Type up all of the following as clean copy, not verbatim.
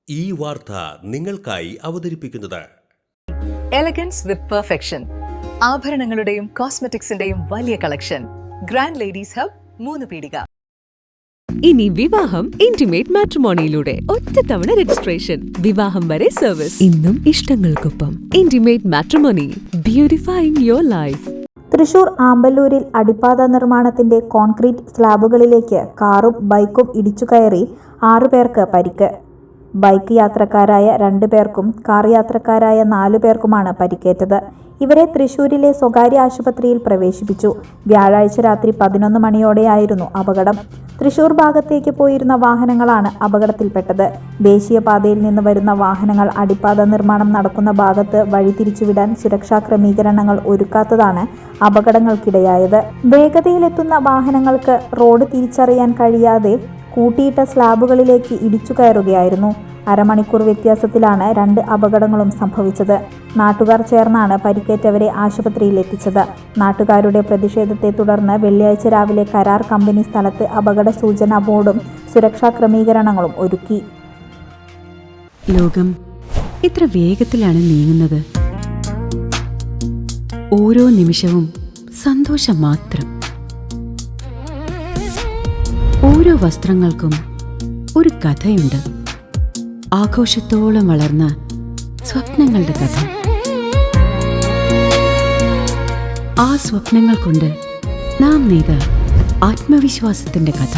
ഈ വാർത്ത നിങ്ങൾക്കായി അവതരിപ്പിക്കുന്നത് എലഗൻസ് വിത്ത് പെർഫെക്ഷൻ. ആഭരണങ്ങളുടെയും കോസ്മെറ്റിക്സിന്റെയും വലിയ കളക്ഷൻ. ഗ്രാൻഡ് ലേഡീസ് ഹബ്, 3 പീടിക. ഇനി വിവാഹം ഇന്റിമേറ്റ് മാട്രിമോണിയിലൂടെ ഒറ്റത്തവണ രജിസ്ട്രേഷൻ, വിവാഹം വരെ സർവീസ്. ഇന്നും ഇഷ്ടങ്ങൾക്കൊപ്പം intimate matrimony, beautifying your life. Thrissur ആമ്പല്ലൂരിൽ അടിപ്പാത നിർമ്മാണത്തിന്റെ കോൺക്രീറ്റ് സ്ലാബുകളിലേക്ക് കാറും ബൈക്കും ഇടിച്ചുകയറി 6 പേർക്ക് പരിക്ക്. ബൈക്ക് യാത്രക്കാരായ 2 പേർക്കും കാർ യാത്രക്കാരായ 4 പേർക്കുമാണ് പരിക്കേറ്റത്. ഇവരെ തൃശൂരിലെ സ്വകാര്യ ആശുപത്രിയിൽ പ്രവേശിപ്പിച്ചു. വ്യാഴാഴ്ച രാത്രി 11 മണിയോടെയായിരുന്നു അപകടം. തൃശൂർ ഭാഗത്തേക്ക് പോയിരുന്ന വാഹനങ്ങളാണ് അപകടത്തിൽപ്പെട്ടത്. ദേശീയപാതയിൽ നിന്ന് വരുന്ന വാഹനങ്ങൾ അടിപ്പാത നിർമ്മാണം നടക്കുന്ന ഭാഗത്ത് വഴിതിരിച്ചുവിടാൻ സുരക്ഷാ ക്രമീകരണങ്ങൾ ഒരുക്കാത്തതാണ് അപകടങ്ങൾക്കിടയായത്. വേഗതയിലെത്തുന്ന വാഹനങ്ങൾക്ക് റോഡ് തിരിച്ചറിയാൻ കഴിയാതെ കൂട്ടിയിട്ട സ്ലാബുകളിലേക്ക് ഇടിച്ചു കയറുകയായിരുന്നു. അരമണിക്കൂർ വ്യത്യാസത്തിലാണ് 2 അപകടങ്ങളും സംഭവിച്ചത്. നാട്ടുകാർ ചേർന്നാണ് പരിക്കേറ്റവരെ ആശുപത്രിയിൽ എത്തിച്ചത്. നാട്ടുകാരുടെ പ്രതിഷേധത്തെ തുടർന്ന് വെള്ളിയാഴ്ച രാവിലെ കരാർ കമ്പനി സ്ഥലത്ത് അപകട സൂചനാ ബോർഡും സുരക്ഷാ ക്രമീകരണങ്ങളും ഒരുക്കി. ലോകം ഇത്ര വേഗത്തിലാണ് നീങ്ങുന്നത്. ഓരോ നിമിഷവും സന്തോഷം മാത്രം. ഓരോ വസ്ത്രങ്ങൾക്കും ഒരു കഥയുണ്ട്. ആഘോഷത്തോളം വളർന്ന സ്വപ്നങ്ങളുടെ കഥ. ആ സ്വപ്നങ്ങൾ കൊണ്ട് നാം നെയ്ത ആത്മവിശ്വാസത്തിന്റെ കഥ.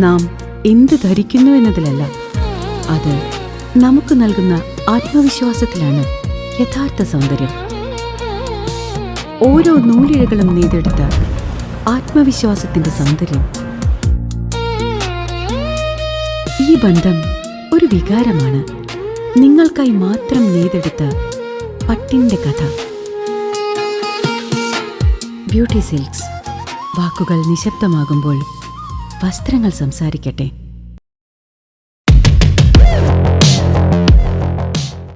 നാം എന്ത് ധരിക്കുന്നു എന്നതിലല്ല, അത് നമുക്ക് നൽകുന്ന ആത്മവിശ്വാസത്തിലാണ് യഥാർത്ഥ സൗന്ദര്യം. ഓരോ നൂലിഴകളും നെയ്തെടുത്ത ആത്മവിശ്വാസത്തിന്റെ സൗന്ദര്യം. ഈ ബന്ധം ഒരു വികാരമാണ്. നിങ്ങൾക്കായി മാത്രം നെയ്തെടുത്ത പട്ടിന്റെ കഥ. Beauty silks. വാക്കുകൾ നിശബ്ദമാകുമ്പോൾ വസ്ത്രങ്ങൾ സംസാരിക്കട്ടെ.